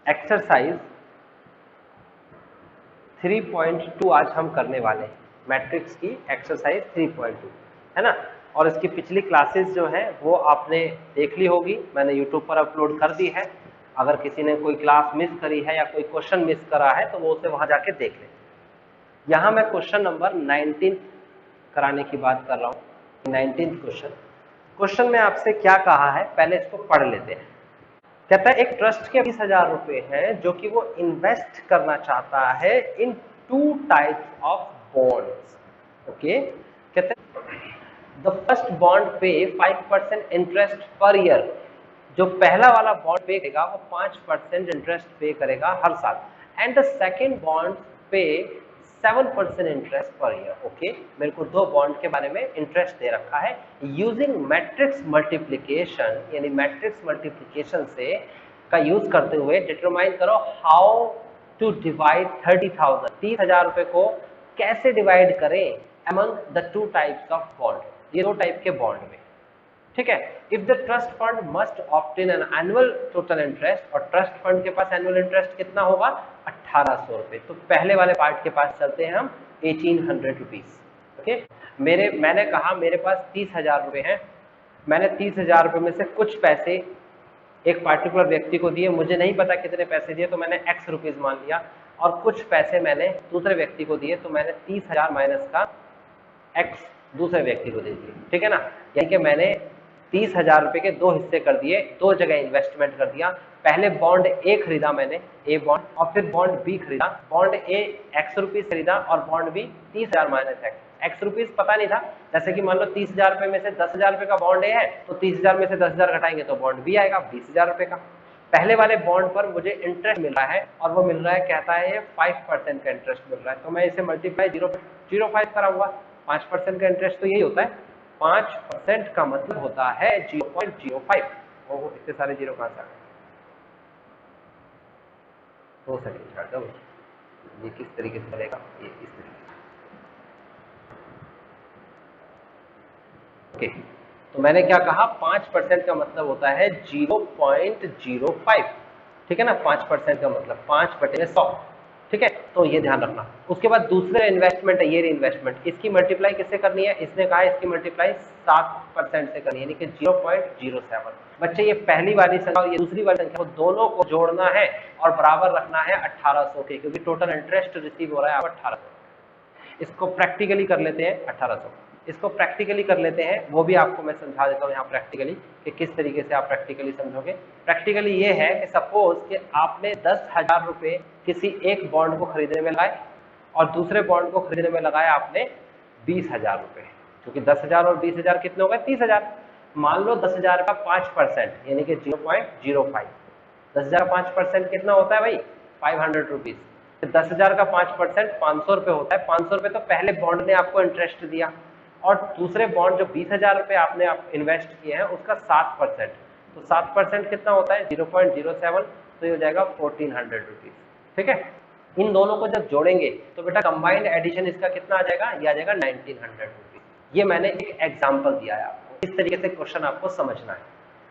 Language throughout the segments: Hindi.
एक्सरसाइज 3.2 आज हम करने वाले हैं, मैट्रिक्स की एक्सरसाइज 3.2 है ना। और इसकी पिछली क्लासेस जो है वो आपने देख ली होगी, मैंने यूट्यूब पर अपलोड कर दी है। अगर किसी ने कोई क्लास मिस करी है या कोई क्वेश्चन मिस करा है तो वो उसे वहां जाके देख ले। यहाँ मैं क्वेश्चन नंबर 19 कराने की बात कर रहा हूँ। 19th क्वेश्चन में आपसे क्या कहा है, पहले इसको पढ़ लेते हैं। कहता है एक ट्रस्ट के 20,000 रुपए हैं जो कि वो इन्वेस्ट करना चाहता है इन 2 टाइप्स ऑफ बॉन्ड्स। ओके, कहते हैं द फर्स्ट बॉन्ड पे 5% इंटरेस्ट पर ईयर। जो पहला वाला बॉन्ड पे करेगा वो 5% इंटरेस्ट पे करेगा हर साल, एंड द सेकेंड बॉन्ड पे 7% इंटरेस्ट पर ईयर। ओके, मेरे को 2 बॉन्ड के बारे में इंटरेस्ट दे रखा है। यूजिंग मैट्रिक्स मल्टीप्लिकेशन, यानी मैट्रिक्स मल्टीप्लिकेशन से का यूज करते हुए डिटरमाइन करो हाउ टू डिवाइड 30,000, 30,000 रुपए को कैसे डिवाइड करें among the 2 types of bond, ये 2 टाइप के बॉन्ड में। ठीक है, if the trust fund must obtain an annual total interest, और ट्रस्ट फंड के पास एनुअल इंटरेस्ट कितना होगा 1800 रुपए। तो पहले वाले पार्ट के पास चलते हैं हम, 1800 रुपीज। ओके, मैंने कहा मेरे पास 30,000 रुपए हैं, मैंने 30,000 रुपए में से कुछ पैसे एक पार्टिकुलर व्यक्ति को दिए, मुझे नहीं पता कितने पैसे दिए तो मैंने एक्स रुपीज मान लिया, और कुछ पैसे मैंने दूसरे व्यक्ति को दिए तो मैंने 30,000 माइनस का एक्स दूसरे व्यक्ति को दे दिए। ठीक है ना, यानी कि मैंने 30,000 रुपए के 2 हिस्से कर दिए, 2 जगह इन्वेस्टमेंट कर दिया। पहले बॉन्ड ए खरीदा मैंने, ए बॉन्ड, और फिर बॉन्ड बी खरीदा। बॉन्ड ए एक्स रुपीज खरीदा और bond B 30,000 minus X rupees पता नहीं था। जैसे कि मान लो 30,000 रुपए में से 10,000 रुपए का बॉन्ड ए है तो 30,000 में से 10,000 घटाएंगे तो बॉन्ड बी आएगा 20,000 रुपए का। पहले वाले बॉन्ड पर मुझे इंटरेस्ट मिल रहा है और वो मिल रहा है, कहता है ये 5% का इंटरेस्ट मिल रहा है, तो मैं इसे मल्टीप्लाई 0.05 कराऊंगा। 5% का इंटरेस्ट तो यही होता है, 5% का मतलब होता है 0.05। ओहो, इतने सारे जीरो कहां से आ गए? 2 सेकंड छाड़ दो, ये किस तरीके से चलेगा, ये इस तरीके से। ओके, तो मैंने क्या कहा, 5% का मतलब होता है 0.05। ठीक है ना, 5% का मतलब 5/100। ठीक है, तो ये ध्यान रखना। उसके बाद दूसरे इन्वेस्टमेंट है, ये इन्वेस्टमेंट, इसकी मल्टीप्लाई किससे करनी है, इसने कहा इसकी मल्टीप्लाई 7% से करनी है, यानी कि 0.07। बच्चे ये पहली वाली संख्या और ये दूसरी वाली संख्या, वो दोनों को जोड़ना है और बराबर रखना है 1800 के, क्योंकि टोटल इंटरेस्ट रिसीव हो रहा है 1800। इसको प्रैक्टिकली कर लेते हैं, 1800 इसको प्रैक्टिकली कर लेते हैं, वो भी आपको मैं समझा देता हूँ यहाँ प्रैक्टिकली कि किस तरीके से आप प्रैक्टिकली समझोगे। प्रैक्टिकली ये है कि सपोज कि आपने 10,000 रुपए किसी एक बॉन्ड को खरीदने में लगाए और दूसरे बॉन्ड को खरीदने में लगाया आपने 20,000 रुपए, क्योंकि 10,000 और 20,000 कितने हो गए, 30,000। मान लो 10,000 का 5% यानी कि 0.05, 10,000 का 5% कितना होता है भाई, 500 रुपीज। 10,000 का 5% 500 रुपए होता है। 500 रुपए तो पहले बॉन्ड ने आपको इंटरेस्ट दिया, और दूसरे बॉन्ड जो 20,000 रुपए आपने इन्वेस्ट किए हैं उसका 7%, तो 7% कितना होता है 0.07, तो ये हो जाएगा 1,400 रुपीज। ठीक है, इन दोनों को जब जोड़ेंगे तो बेटा कंबाइंड एडिशन इसका कितना आ जाएगा, ये आ जाएगा 1,900 रुपीज। ये मैंने एक एग्जाम्पल दिया है आपको, इस तरीके से क्वेश्चन आपको समझना है।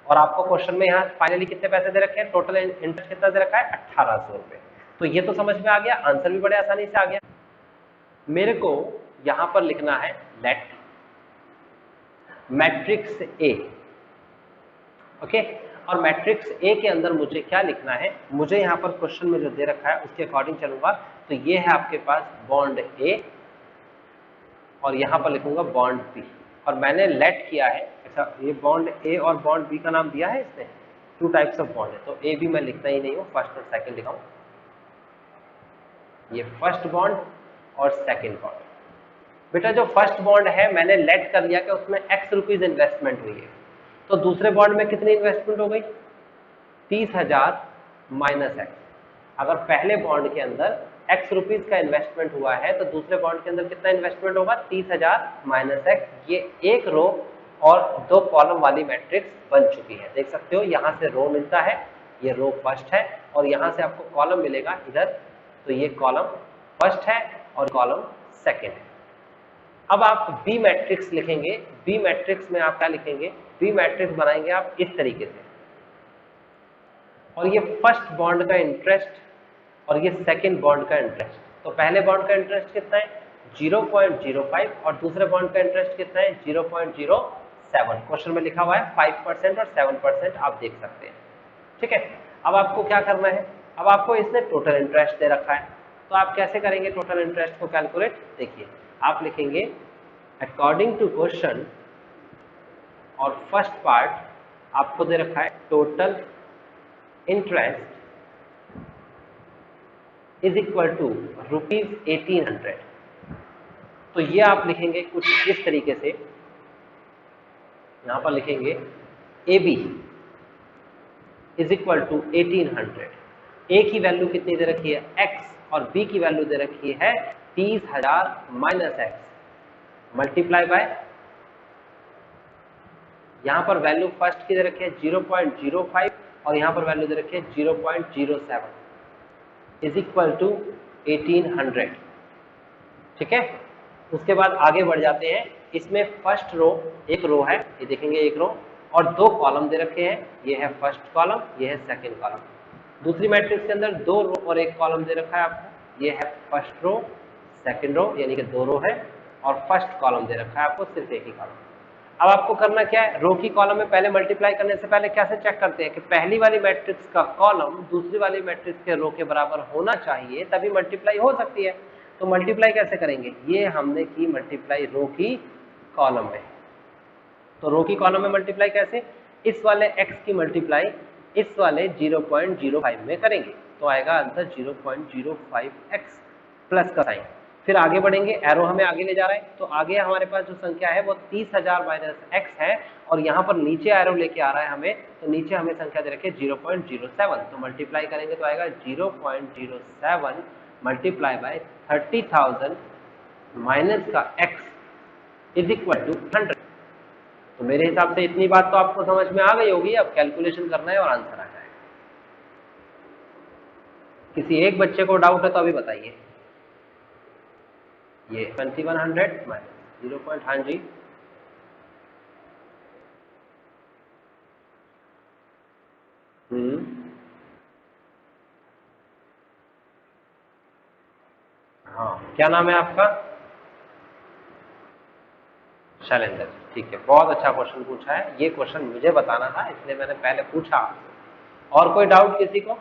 और आपको क्वेश्चन में यहाँ फाइनली कितने पैसे दे रखे हैं, टोटल इंटरेस्ट कितना दे रखा है 1800 रुपए। तो ये तो समझ में आ गया, आंसर भी बड़े आसानी से आ गया। मेरे को यहां पर लिखना है लेट मैट्रिक्स ए। ओके, और मैट्रिक्स ए के अंदर मुझे क्या लिखना है, मुझे यहाँ पर क्वेश्चन में जो दे रखा है उसके अकॉर्डिंग चलूंगा। तो ये है आपके पास बॉन्ड ए, और यहाँ पर लिखूंगा बॉन्ड बी, और मैंने लेट किया है। अच्छा, ये बॉन्ड ए और बॉन्ड बी का नाम दिया है इसने, 2 टाइप्स ऑफ बॉन्ड है, तो ए भी मैं लिखता ही नहीं हूँ, फर्स्ट और सेकेंड लिखाऊं। ये फर्स्ट बॉन्ड और सेकेंड बॉन्ड। बेटा जो फर्स्ट बॉन्ड है मैंने लेट कर लिया कि उसमें एक्स रुपीज इन्वेस्टमेंट हुई है, तो दूसरे बॉन्ड में कितनी इन्वेस्टमेंट हो गई, 30,000 माइनस एक्स। अगर पहले बॉन्ड के अंदर एक्स रुपीज का इन्वेस्टमेंट हुआ है तो दूसरे बॉन्ड के अंदर कितना इन्वेस्टमेंट होगा, 30,000 माइनस एक्स। ये एक रो और 2 कॉलम वाली मैट्रिक्स बन चुकी है, देख सकते हो। यहाँ से रो मिलता है, ये रो फर्स्ट है, और यहाँ से आपको कॉलम मिलेगा इधर, तो ये कॉलम फर्स्ट है और कॉलम सेकेंड है। अब आप बी मैट्रिक्स लिखेंगे, बी मैट्रिक्स में आप क्या लिखेंगे, बी मैट्रिक्स बनाएंगे आप इस तरीके से। और ये फर्स्ट बॉन्ड का इंटरेस्ट और ये सेकेंड बॉन्ड का इंटरेस्ट। तो पहले बॉन्ड का इंटरेस्ट कितना है 0.05 और दूसरे बॉन्ड का इंटरेस्ट कितना है 0.07। क्वेश्चन में लिखा हुआ है 5% और 7%, आप देख सकते हैं। ठीक है, अब आपको क्या करना है, अब आपको इसने टोटल इंटरेस्ट दे रखा है, तो आप कैसे करेंगे टोटल इंटरेस्ट को कैलकुलेट। देखिए आप लिखेंगे अकॉर्डिंग टू क्वेश्चन, और फर्स्ट पार्ट आपको दे रखा है total interest is equal to ₹1800। तो ये आप लिखेंगे कुछ इस तरीके से, यहां पर लिखेंगे AB इज इक्वल टू 1800। ए की वैल्यू कितनी दे रखी है x और b की वैल्यू दे रखी है 30,000 माइनस x मल्टीप्लाई बाय, यहां पर वैल्यू फर्स्ट की दे रखी है 0.05 और यहां पर वैल्यू दे रखी है 0.07 इज इक्वल टू 1800। ठीक है, उसके बाद आगे बढ़ जाते हैं। इसमें फर्स्ट रो, एक रो है, ये देखेंगे एक रो, और दो कॉलम दे रखे हैं, ये है फर्स्ट कॉलम, ये है सेकंड कॉलम। दूसरी मैट्रिक्स के अंदर दो रो और एक कॉलम दे रखा है आपको, ये है फर्स्ट रो सेकंड रो, यानी कि दो रो है, और फर्स्ट कॉलम दे रखा है आपको सिर्फ एक ही कॉलम। अब आपको करना क्या है, रो की कॉलम में पहले मल्टीप्लाई करने से पहले कैसे चेक करते हैं कि पहली वाली मैट्रिक्स का कॉलम दूसरी वाली मैट्रिक्स के रो के बराबर होना चाहिए, तभी मल्टीप्लाई हो सकती है। तो मल्टीप्लाई कैसे करेंगे, ये हमने की मल्टीप्लाई रो की कॉलम में। तो रो की कॉलम में मल्टीप्लाई कैसे, इस वाले x की मल्टीप्लाई इस वाले 0.05 में करेंगे, तो आएगा आंसर 0.05x प्लस का साइन। फिर आगे बढ़ेंगे, एरो हमें आगे ले जा रहा है, तो आगे हमारे पास जो संख्या है वो 30,000 माइनस x है, और यहाँ पर नीचे एरो लेके आ रहा है हमें, तो नीचे हमें संख्या दे रखी है 0.07। तो मल्टीप्लाई करेंगे तो आएगा 0.07 मल्टीप्लाई बाय 30,000 माइनस का x इज इक्वल टू 100। तो मेरे हिसाब से इतनी बात तो आपको समझ में आ गई होगी। अब कैलकुलेशन करना है और आंसर आ जाएगा। किसी एक बच्चे को डाउट है तो अभी बताइए। ये 2100 माइनस 0. हाँ जी, हाँ, क्या नाम है आपका? शैलेंद्र। ठीक है, बहुत अच्छा क्वेश्चन पूछा है। ये क्वेश्चन मुझे बताना था, इसलिए मैंने पहले पूछा। और कोई डाउट किसी को?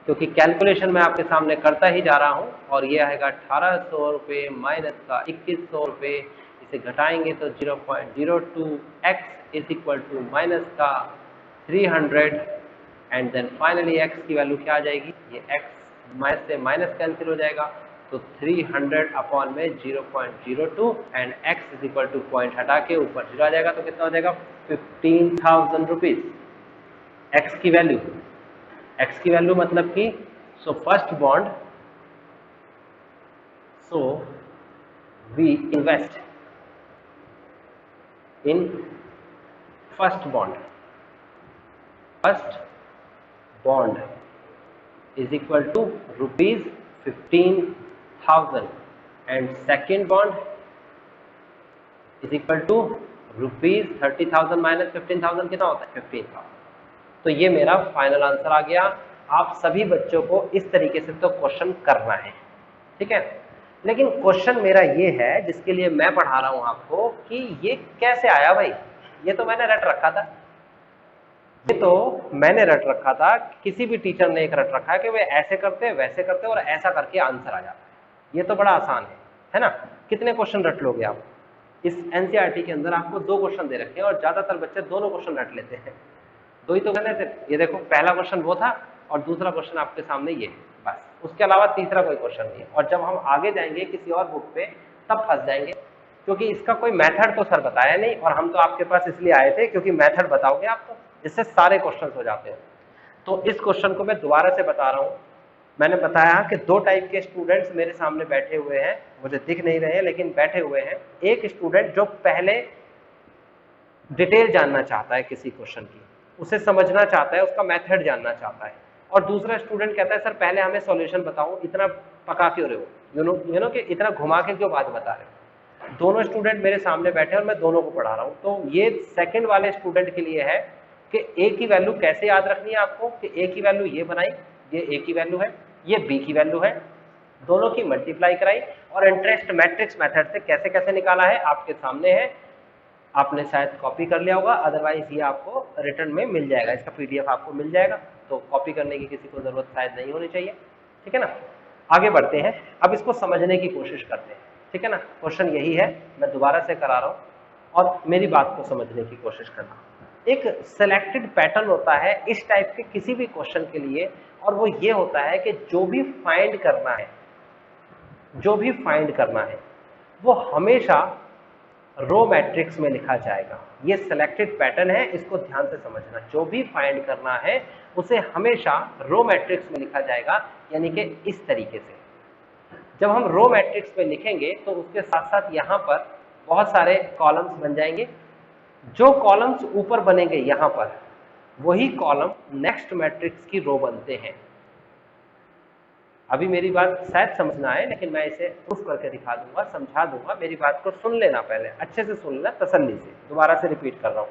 क्योंकि कैलकुलेशन मैं आपके सामने करता ही जा रहा हूं, और ये आएगा 1800 रुपये माइनस का 2100 रुपये, इसे घटाएंगे तो 0.02x is equal to minus का 300, एंड देन फाइनली x की वैल्यू क्या आ जाएगी, ये x माइनस से माइनस कैंसिल हो जाएगा, तो 300 अपॉन में 0.02 and x is equal two point हटा के ऊपर 0 आ जाएगा, तो कितना हो जाएगा 15,000 रुपीज। x की वैल्यू मतलब कि so first bond, so we invest in first bond is equal to ₹15,000 and second bond is equal to ₹30,000 minus 15,000 कितना होता है 15,000। तो ये मेरा फाइनल आंसर आ गया। आप सभी बच्चों को इस तरीके से तो क्वेश्चन करना है, ठीक है। लेकिन क्वेश्चन मेरा ये है जिसके लिए मैं पढ़ा रहा हूं आपको कि ये कैसे आया भाई, ये तो मैंने रट रखा था, किसी भी टीचर ने एक रट रखा है कि वे ऐसे करते वैसे करते और ऐसा करके आंसर आ जाता है। ये तो बड़ा आसान है ना। कितने क्वेश्चन रट लोगे आप? इस एनसीईआरटी के अंदर आपको 2 क्वेश्चन दे रखे हैं और ज्यादातर बच्चे दोनों क्वेश्चन रट लेते हैं। 2 ही तो करने थे। ये देखो, पहला क्वेश्चन वो था और दूसरा क्वेश्चन आपके सामने ये, बस। उसके अलावा तीसरा कोई क्वेश्चन नहीं है। और जब हम आगे जाएंगे किसी और बुक पे तब फंस जाएंगे, क्योंकि इसका कोई मेथड तो सर बताया नहीं, और हम तो आपके पास इसलिए आए थे क्योंकि मेथड बताओगे आप तो इससे सारे क्वेश्चन हो जाते हैं। तो इस क्वेश्चन को मैं दोबारा से बता रहा हूँ। मैंने बताया कि 2 टाइप के स्टूडेंट्स मेरे सामने बैठे हुए हैं, मुझे दिख नहीं रहे हैं लेकिन बैठे हुए हैं। एक स्टूडेंट जो पहले डिटेल जानना चाहता है किसी क्वेश्चन की, उसे समझना चाहता है, उसका मेथड जानना चाहता है, और दूसरा स्टूडेंट कहता है सर पहले हमें सॉल्यूशन बताओ, इतना पका क्यों रहे हो, यू नो कि इतना घुमा के क्यों बात बता रहे हो। दोनों स्टूडेंट मेरे सामने बैठे और मैं दोनों को पढ़ा रहा हूँ। तो ये सेकंड वाले स्टूडेंट के लिए है कि ए की वैल्यू कैसे याद रखनी है आपको, कि ए की वैल्यू ये बनाई, ये ए की वैल्यू है, ये बी की वैल्यू है, दोनों की मल्टीप्लाई कराई और इंटरेस्ट मैट्रिक्स मेथड से कैसे कैसे निकाला है आपके सामने है। आपने शायद कॉपी कर लिया होगा, अदरवाइज ये आपको रिटर्न में मिल जाएगा, इसका पीडीएफ आपको मिल जाएगा, तो कॉपी करने की किसी को जरूरत शायद नहीं होनी चाहिए। ठीक है ना, आगे बढ़ते हैं, अब इसको समझने की कोशिश करते हैं। ठीक है ना, क्वेश्चन यही है, मैं दोबारा से करा रहा हूँ और मेरी बात को समझने की कोशिश करना। एक सिलेक्टेड पैटर्न होता है इस टाइप के किसी भी क्वेश्चन के लिए, और वो ये होता है कि जो भी फाइंड करना है, जो भी फाइंड करना है वो हमेशा रो मैट्रिक्स में लिखा जाएगा। ये सिलेक्टेड पैटर्न है, इसको ध्यान से समझना। जो भी फाइंड करना है उसे हमेशा रो मैट्रिक्स में लिखा जाएगा, यानी कि इस तरीके से। जब हम रो मैट्रिक्स में लिखेंगे तो उसके साथ साथ यहाँ पर बहुत सारे कॉलम्स बन जाएंगे। जो कॉलम्स ऊपर बनेंगे यहाँ पर, वही कॉलम नेक्स्ट मैट्रिक्स की रो बनते हैं। अभी मेरी बात शायद समझना है, लेकिन मैं इसे प्रूफ करके दिखा दूंगा, समझा दूंगा। मेरी बात को सुन लेना, पहले अच्छे से सुन लेना, तसल्ली से। दोबारा से रिपीट कर रहा हूँ,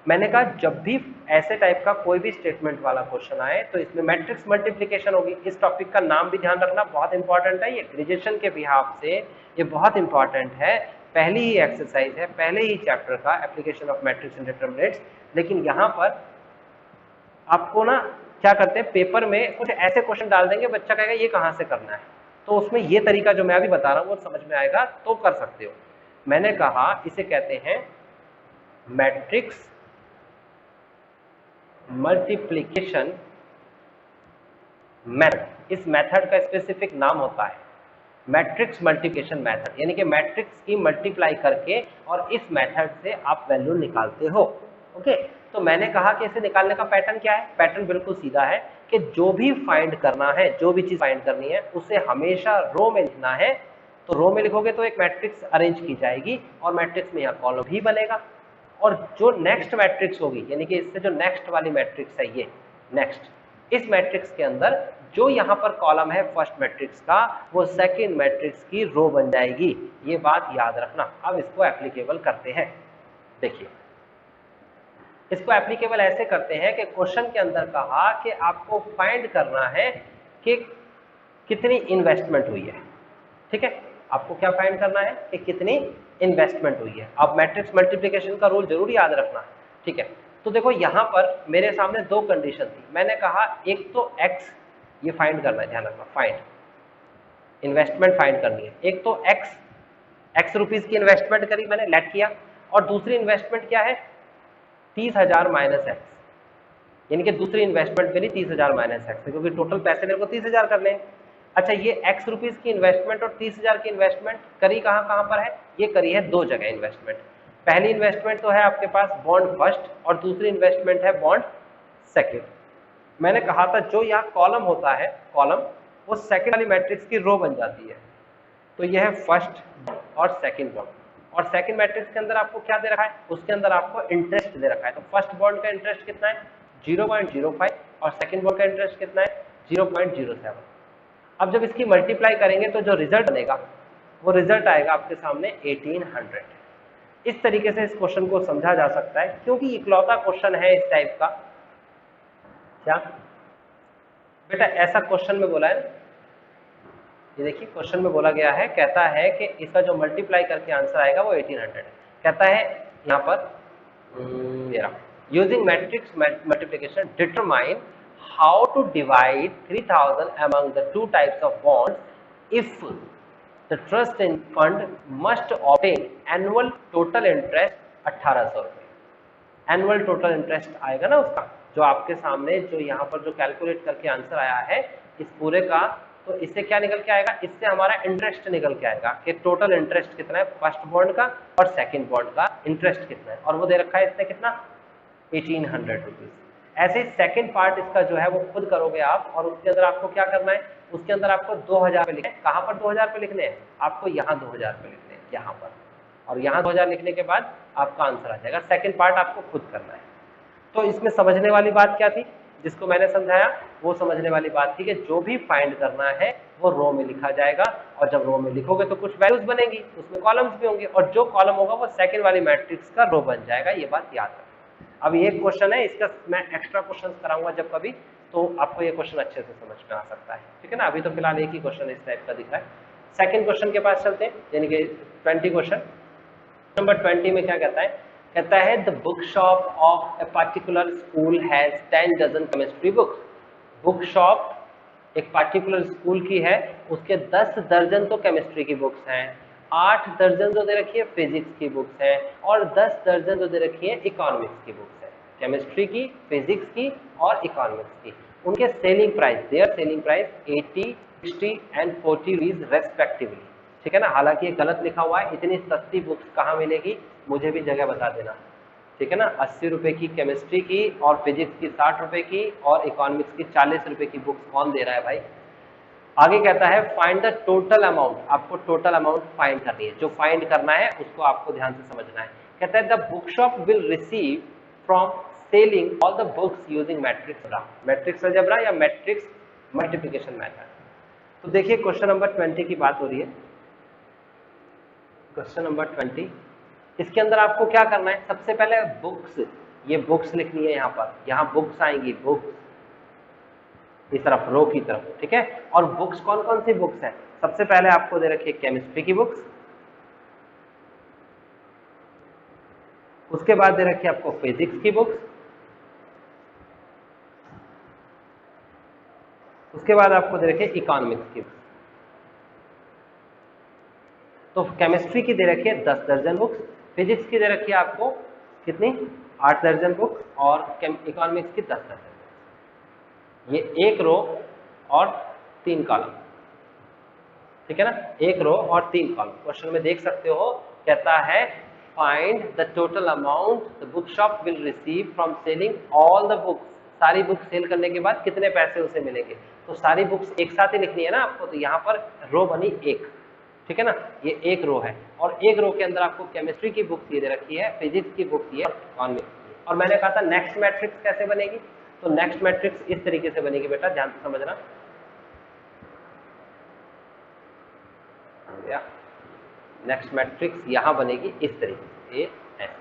मैंने कहा जब भी ऐसे टाइप का कोई भी स्टेटमेंट वाला क्वेश्चन आए तो इसमें मैट्रिक्स मल्टीप्लिकेशन होगी। इस टॉपिक का नाम भी ध्यान रखना, बहुत इंपॉर्टेंट है, ये ग्रेजुएशन के बिहाफ से ये बहुत इंपॉर्टेंट है। पहली ही एक्सरसाइज है, पहले ही चैप्टर का, application of matrix and determinants. लेकिन यहाँ पर आपको ना क्या करते हैं, पेपर में कुछ ऐसे क्वेश्चन डाल देंगे, बच्चा कहेगा ये कहाँ से करना है, तो उसमें ये तरीका जो मैं अभी बता रहा हूँ वो समझ में आएगा तो कर सकते हो। मैंने कहा इसे कहते हैं मैट्रिक्स मल्टीप्लिकेशन मेथड। इस मेथड का स्पेसिफिक नाम होता है मैट्रिक्स मल्टीप्लिकेशन मेथड, यानी कि मैट्रिक्स की मल्टीप्लाई करके और इस मेथड से आप वैल्यू निकालते हो। ओके, तो मैंने कहा कि इसे निकालने का पैटर्न क्या है। पैटर्न बिल्कुल सीधा है कि जो भी फाइंड करना है, जो भी चीज फाइंड करनी है, उसे हमेशा रो में लिखना है। तो रो में लिखोगे तो एक मैट्रिक्स अरेंज की जाएगी और मैट्रिक्स में यहाँ कॉलम भी बनेगा, और जो नेक्स्ट मैट्रिक्स होगी, यानी कि इससे जो नेक्स्ट वाली मैट्रिक्स है, ये नेक्स्ट, इस मैट्रिक्स के अंदर जो यहाँ पर कॉलम है फर्स्ट मैट्रिक्स का, वो सेकंड मैट्रिक्स की रो बन जाएगी। ये बात याद रखना। अब इसको एप्लीकेबल करते हैं। देखिए, इसको एप्लीकेबल ऐसे करते हैं कि क्वेश्चन के अंदर कहा कि आपको फाइंड करना है कि कितनी इन्वेस्टमेंट हुई है। ठीक है, आपको क्या फाइंड करना है कि कितनी इन्वेस्टमेंट हुई है। अब मैट्रिक्स मल्टीप्लिकेशन का रूल जरूर याद रखना। ठीक है, तो देखो यहाँ पर मेरे सामने दो कंडीशन थी। मैंने कहा एक तो x, ये फाइंड करना है, ध्यान रखना, फाइंड इन्वेस्टमेंट फाइंड करनी है। एक तो x रुपीज की इन्वेस्टमेंट करी मैंने, लेट किया, और दूसरी इन्वेस्टमेंट क्या है 30,000 माइनस एक्स, यानी कि दूसरी इन्वेस्टमेंट मेरी 30,000 माइनस एक्स है, क्योंकि टोटल पैसे मेरे को 30,000 करने हैं। अच्छा, ये x रुपीज की इन्वेस्टमेंट और 30,000 की इन्वेस्टमेंट करी कहाँ पर है, ये करी है दो जगह इन्वेस्टमेंट। पहली इन्वेस्टमेंट तो है आपके पास बॉन्ड फर्स्ट, और दूसरी इन्वेस्टमेंट है बॉन्ड सेकंड। मैंने कहा था जो यहाँ कॉलम होता है, कॉलम, वो सेकंड वाली मैट्रिक्स की रो बन जाती है। तो यह है फर्स्ट और सेकंड बॉन्ड, और सेकंड मैट्रिक्स के अंदर आपको क्या दे रखा है, उसके अंदर आपको इंटरेस्ट दे रखा है। तो फर्स्ट बॉन्ड का इंटरेस्ट कितना है 0.05, और सेकंड बॉन्ड का इंटरेस्ट कितना है 0.07। अब जब इसकी मल्टीप्लाई करेंगे तो जो रिजल्ट बनेगा, वो रिजल्ट आएगा आपके सामने 1800। इस तरीके से इस क्वेश्चन को समझा जा सकता है, क्योंकि इकलौता क्वेश्चन है इस टाइप का। क्या बेटा ऐसा क्वेश्चन में बोला है, ये देखिए क्वेश्चन में बोला गया है, कहता है कि इसका जो मल्टीप्लाई करके आंसर आएगा वो 1800। कहता है यहाँ पर using matrix multiplication determine how to divide 3000 among the two types of bonds if the trust in fund must obtain annual total interest 1800 रुपए। एनुअल टोटल इंटरेस्ट आएगा ना उसका, जो आपके सामने जो यहाँ पर जो कैलकुलेट करके आंसर आया है इस पूरे का, तो इससे क्या निकल के आएगा, इससे हमारा इंटरेस्ट निकल के आएगा कि टोटल इंटरेस्ट कितना है फर्स्ट बॉन्ड का और सेकंड बॉन्ड का इंटरेस्ट कितना है, और वो दे रखा है इसने कितना 1800 रुपीज। ऐसे सेकंड पार्ट इसका जो है वो खुद करोगे आप, और उसके अंदर आपको क्या करना है, उसके अंदर आपको 2000 पे लिखने हैं। कहाँ पर 2000 पे लिखने हैं, आपको यहाँ 2000 पे लिखने हैं, यहाँ पर, और यहाँ 2000 लिखने के बाद आपका आंसर आ जाएगा। सेकंड पार्ट आपको खुद करना है। तो इसमें समझने वाली बात क्या थी, जिसको मैंने समझाया वो समझने वाली बात थी कि जो भी फाइंड करना है वो रो में लिखा जाएगा, और जब रो में लिखोगे तो कुछ वैल्यूज बनेंगी, उसमें कॉलम्स भी होंगे, और जो कॉलम होगा वो सेकंड वाली मैट्रिक्स का रो बन जाएगा। ये बात याद रखना। अब ये क्वेश्चन है, इसका मैं एक्स्ट्रा क्वेश्चन कराऊंगा जब कभी, तो आपको ये क्वेश्चन अच्छे से समझ में आ सकता है, ठीक है ना। अभी तो फिलहाल एक ही क्वेश्चन इस टाइप का दिख रहा है। सेकंड क्वेश्चन के पास चलते हैं, यानी कि 20 क्वेश्चन। नंबर 20 में क्या कहता है, कहता है the book shop of a particular school has 10 dozen chemistry books. Book shop एक पार्टिकुलर स्कूल की है, उसके 10 दर्जन तो केमिस्ट्री की बुक्स हैं, 8 दर्जन तो दे रखी है फिजिक्स की बुक्स है, और 10 दर्जन तो दे रखी है इकोनॉमिक्स की बुक्स है। केमिस्ट्री की, फिजिक्स की और इकोनॉमिक्स की। उनके selling price, their selling price 80, 60 and 40 rupees respectively, ठीक है ना। हालांकि ये गलत लिखा हुआ है, इतनी सस्ती बुक्स कहाँ मिलेगी, मुझे भी जगह बता देना, ठीक है ना। 80 रुपए की केमिस्ट्री की और फिजिक्स की 60 रुपए की और इकोनॉमिक्स की 40 रुपए की बुक्स कौन दे रहा है भाई। आगे कहता है फाइंड द टोटल अमाउंट, आपको टोटल अमाउंट फाइंड करनी है, जो फाइंड करना है उसको आपको ध्यान से समझना है। कहता है the book shop will receive from selling all the books using matrix algebra या मैट्रिक्स मल्टीप्लिकेशन मेथड। तो देखिए क्वेश्चन नंबर 20 की बात हो रही है। क्वेश्चन नंबर 20, इसके अंदर आपको क्या करना है, सबसे पहले बुक्स, ये बुक्स लिखनी है यहाँ पर, यहाँ बुक्स आएंगी, बुक्स इस तरफ रो की तरफ, ठीक है। और बुक्स कौन कौन सी बुक्स हैं, सबसे पहले आपको दे रखी है केमिस्ट्री की बुक्स, उसके बाद दे रखी है आपको फिजिक्स की बुक्स, उसके बाद आपको दे रखी है इकोनॉमिक्स की बुक्स। तो केमिस्ट्री की दे रखी है 10 दर्जन बुक्स, फिजिक्स की दे रखी है आपको कितनी, 8 दर्जन बुक्स, और इकोनॉमिक्स की 10 दर्जन बुक्स। ये एक रो और 3 कॉलम, ठीक है ना, एक रो और 3 कॉलम। क्वेश्चन में देख सकते हो, कहता है find the total amount the book shop will receive from selling all the books. सारी बुक सेल करने के बाद कितने पैसे उसे मिलेंगे, तो सारी बुक्स एक साथ ही लिखनी है ना आपको, तो यहाँ पर रो बनी एक, ठीक है ना। ये एक रो है और एक रो के अंदर आपको केमिस्ट्री की बुक दे रखी है, फिजिक्स की बुक दी है, इकोनॉमिक्स। और मैंने कहा था नेक्स्ट मैट्रिक्स कैसे बनेगी, तो नेक्स्ट मैट्रिक्स इस तरीके से बनेगी बेटा, ध्यान से समझना। नेक्स्ट मैट्रिक्स यहां बनेगी इस तरीके से, ऐसे,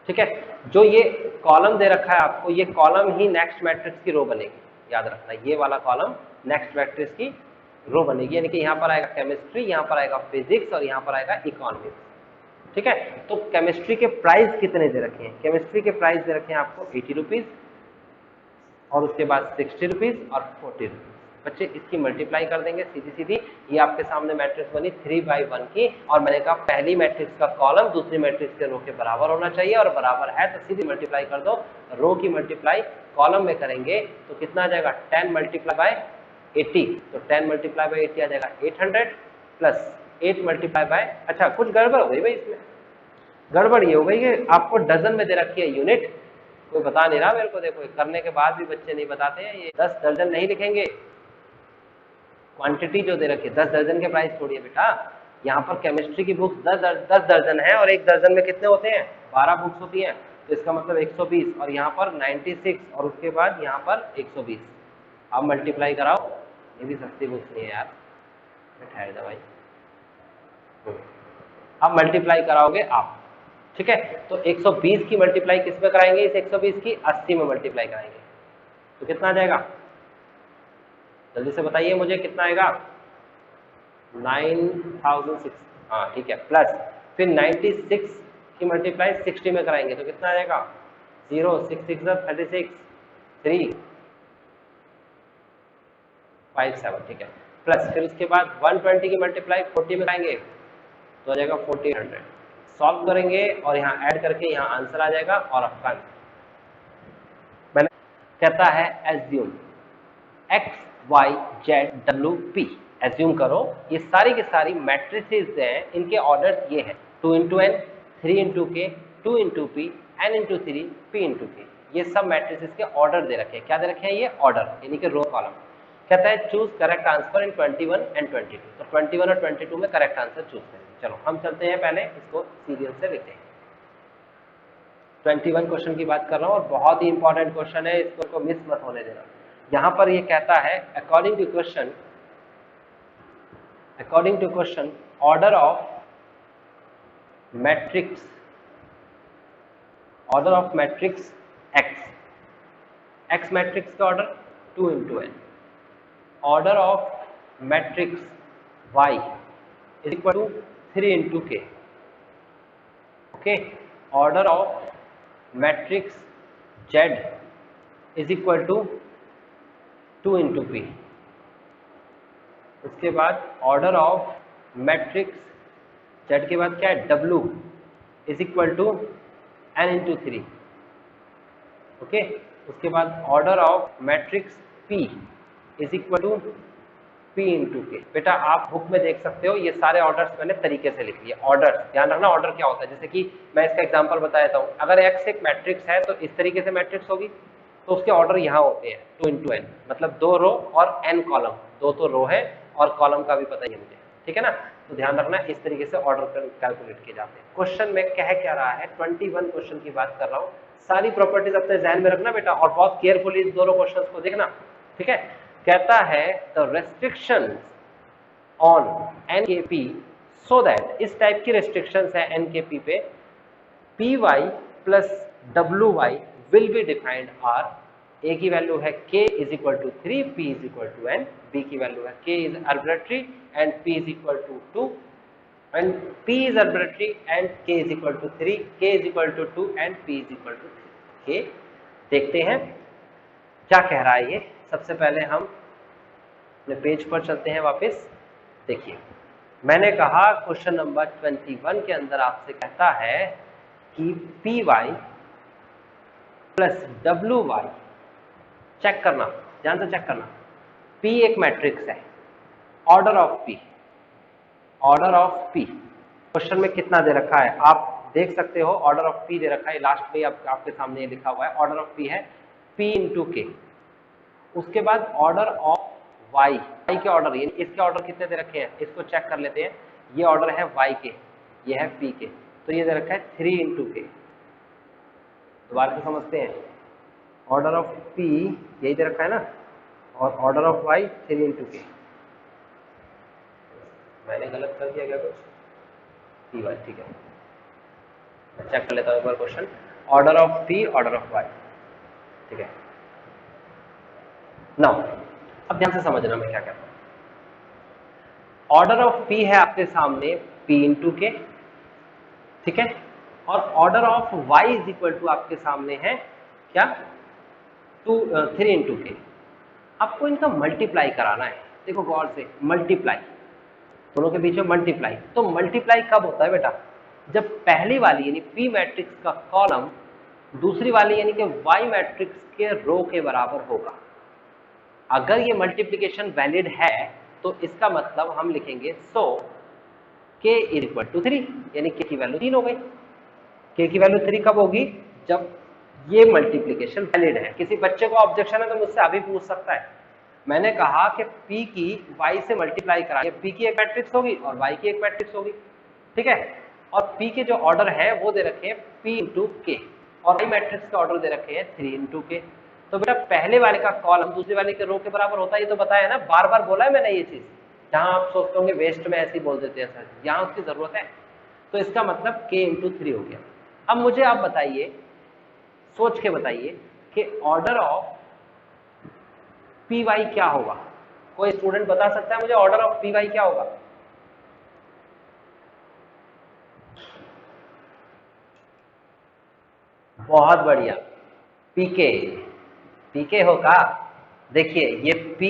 ठीक है। जो ये कॉलम दे रखा है आपको, ये कॉलम ही नेक्स्ट मैट्रिक्स की रो बनेगी, याद रखना, ये वाला कॉलम नेक्स्ट मैट्रिक्स की रो बनेगी, यानी कि यहाँ पर आएगा केमिस्ट्री, यहाँ पर आएगा फिजिक्स और यहाँ पर आएगा इकोनॉमिक्स, ठीक है। तो केमिस्ट्री के प्राइस कितने दे रखे हैं, केमिस्ट्री के प्राइस दे रखे हैं आपको 80 रुपीज, और उसके बाद 60 रुपीज और 40 रुपीज। बच्चे इसकी मल्टीप्लाई कर देंगे सीधी सीधी, ये आपके सामने मैट्रिक्स बनी 3/1 की, और मैंने कहा पहली मैट्रिक्स का कॉलम दूसरी मैट्रिक्स के रो के बराबर होना चाहिए, और बराबर है तो सीधी मल्टीप्लाई कर दो। रो की मल्टीप्लाई कॉलम में करेंगे तो कितना आ जाएगा, 10 मल्टीप्लाई बाय 80, तो 10 मल्टीप्लाई बाय 80 आ जाएगा 800 प्लस 8 मल्टीप्लाई बाय, अच्छा कुछ गड़बड़ हो गई भाई इसमें, गड़बड़ ये हो गई कि आपको डजन में दे रखी है यूनिट, कोई बता नहीं रहा मेरे को। देखो करने के बाद भी बच्चे नहीं बताते हैं, ये 10 दर्जन नहीं लिखेंगे, क्वांटिटी जो दे रखी है 10 दर्जन के प्राइस थोड़ी है बेटा। यहाँ पर केमिस्ट्री की बुक्स 10 दर्जन है, और एक दर्जन में कितने होते हैं, 12 बुक्स होती हैं, तो इसका मतलब 120, और यहाँ पर 96, और उसके बाद यहाँ पर 120। आप मल्टीप्लाई कराओ, ये भी सस्ती बुक्स नहीं है यार, ठहर जा भाई, अब मल्टीप्लाई कराओगे आप, ठीक है। तो 120 की मल्टीप्लाई किस में कराएंगे, इस 120 की 80 में मल्टीप्लाई कराएंगे, तो कितना आ जाएगा, जल्दी से बताइए मुझे कितना आएगा, 9006, हाँ ठीक है, प्लस फिर 96 की मल्टीप्लाई 60 में कराएंगे तो कितना आ जाएगा, 0, 6 6 36, 3 5 7, ठीक है, प्लस फिर उसके बाद 120 की मल्टीप्लाई 40 में कराएंगे तो आ जाएगा 1400। सॉल्व करेंगे और यहाँ ऐड करके यहाँ आंसर आ जाएगा, और आपका मैंने कहता है assume x y z w p, assume करो ये सारी की सारी मैट्रिसेस हैं, इनके ऑर्डर्स ये हैं 2 into n, 3 into k, 2 into p, n into 3, p into k। ये सब मैट्रिसेस के ऑर्डर दे रखे हैं, क्या दे रखे हैं, ये ऑर्डर यानी कि रो कॉलम। कहता है choose correct answer in 21 and 22, तो 21 और 22 में करेक्ट आंसर चूज करेंगे। चलो हम चलते हैं, पहले इसको सीरियल से लिखते हैं। 21 क्वेश्चन की बात कर रहा हूँ, और बहुत ही इंपॉर्टेंट क्वेश्चन है, इसको मिस मत होने देना। यहाँ पर ये कहता है according to question order of matrix order of matrix X matrix का order 2 into N, order of matrix Y is equal to 3 into K, okay, order of matrix Z is equal to 2 into P. उसके बाद ऑर्डर ऑफ मैट्रिक्स जेड के बाद क्या है, W is equal to N into 3, okay. उसके बाद order of matrix P is equal to P into K. बेटा आप बुक में देख सकते हो, ये सारे ऑर्डर्स मैंने तरीके से लिख लिए। ऑर्डर ध्यान रखना, ऑर्डर क्या होता है, जैसे कि मैं इसका एग्जांपल बता देता हूँ। अगर एक्स एक मैट्रिक्स है तो इस तरीके से मैट्रिक्स होगी, तो उसके ऑर्डर यहाँ होते हैं 2 इंटू एन, मतलब 2 रो और n कॉलम, 2 तो रो है और कॉलम का भी पता ही है मुझे, ठीक है ना। तो ध्यान रखना इस तरीके से ऑर्डर कैलकुलेट किए जाते हैं। क्वेश्चन में कह क्या रहा है, 21 क्वेश्चन की बात कर रहा हूँ। सारी प्रॉपर्टीज अपने ध्यान में रखना बेटा, और बहुत केयरफुली इस दोनों क्वेश्चन को देखना, ठीक है। कहता है the restriction on NKP so that, इस टाइप की रेस्ट्रिक्शंस है NKP पे, PY plus WY will be defined are. A की वैल्यू है K is equal to 3, P is equal to N, B की वैल्यू है K is arbitrary and P is equal to 2, and P is arbitrary and K is equal to 3, K is equal to 2 and P is equal to 3। ये देखते हैं क्या कह रहा है ये। सबसे पहले हम अपने पेज पर चलते हैं वापस। देखिए मैंने कहा क्वेश्चन नंबर 21 के अंदर आपसे कहता है कि PY प्लस WY, चेक करना, ध्यान से चेक करना, P एक मैट्रिक्स है, order of P, order of P question में कितना दे रखा है आप देख सकते हो, ऑर्डर ऑफ P दे रखा है, लास्ट में आपके सामने ये लिखा हुआ है, ऑर्डर ऑफ P है P इंटू के। उसके बाद ऑर्डर ऑफ Y के ऑर्डर, इसके ऑर्डर कितने दे रखे हैं, इसको चेक कर लेते हैं। ये ऑर्डर है Y के, ये है P के, तो ये दे रखा है 3 इंटू के। दोबारा से समझते हैं, ऑर्डर ऑफ P यही दे रखा है ना, और ऑर्डर ऑफ Y 3 इंटू के। मैंने गलत कर दिया क्या कुछ, PY, ठीक है, मैं चेक कर लेता हूँ एक बार question. Order of P, order of Y, ठीक है। नाउ अब ध्यान से समझना मैं क्या कहता हूँ। ऑर्डर ऑफ P है आपके सामने P इंटू के, ठीक है, और order of Y is equal to आपके सामने है क्या, 3 इंटू के। आपको इनका मल्टीप्लाई कराना है, देखो गौर से, मल्टीप्लाई, दोनों के बीच में मल्टीप्लाई। तो मल्टीप्लाई कब होता है बेटा, जब पहली वाली यानी P मैट्रिक्स का कॉलम दूसरी वाली यानी कि Y मैट्रिक्स के रो के बराबर होगा। अगर ये मल्टीप्लिकेशन वैलिड है तो इसका मतलब हम लिखेंगे सो K इज इक्वल टू 3, यानी K की वैल्यू 3 हो गई। K की वैल्यू 3 कब होगी, जब ये मल्टीप्लिकेशन वैलिड है। किसी बच्चे को ऑब्जेक्शन है तो मुझसे अभी पूछ सकता है। मैंने कहा कि P की Y से मल्टीप्लाई कराइए, P की एक मैट्रिक्स होगी और Y की एक मैट्रिक्स होगी, ठीक है, और P के जो ऑर्डर है वो दे रखे हैं P इंटू के, और Y मैट्रिक्स के ऑर्डर दे रखे हैं 3 इंटू के। तो बेटा पहले वाले का कॉलम दूसरे वाले के रो के बराबर होता है, ये तो बताया ना, बार बार बोला है मैंने ये चीज। जहां आप सोचते होंगे वेस्ट में ऐसे ही बोल देते हैं सर, यहाँ उसकी जरूरत है। तो इसका मतलब K इंटू 3 हो गया। अब मुझे आप बताइए, सोच के बताइए कि ऑर्डर ऑफ PY क्या होगा। कोई स्टूडेंट बता सकता है मुझे ऑर्डर ऑफ PY क्या होगा? बहुत बढ़िया, PK होगा। देखिए ये P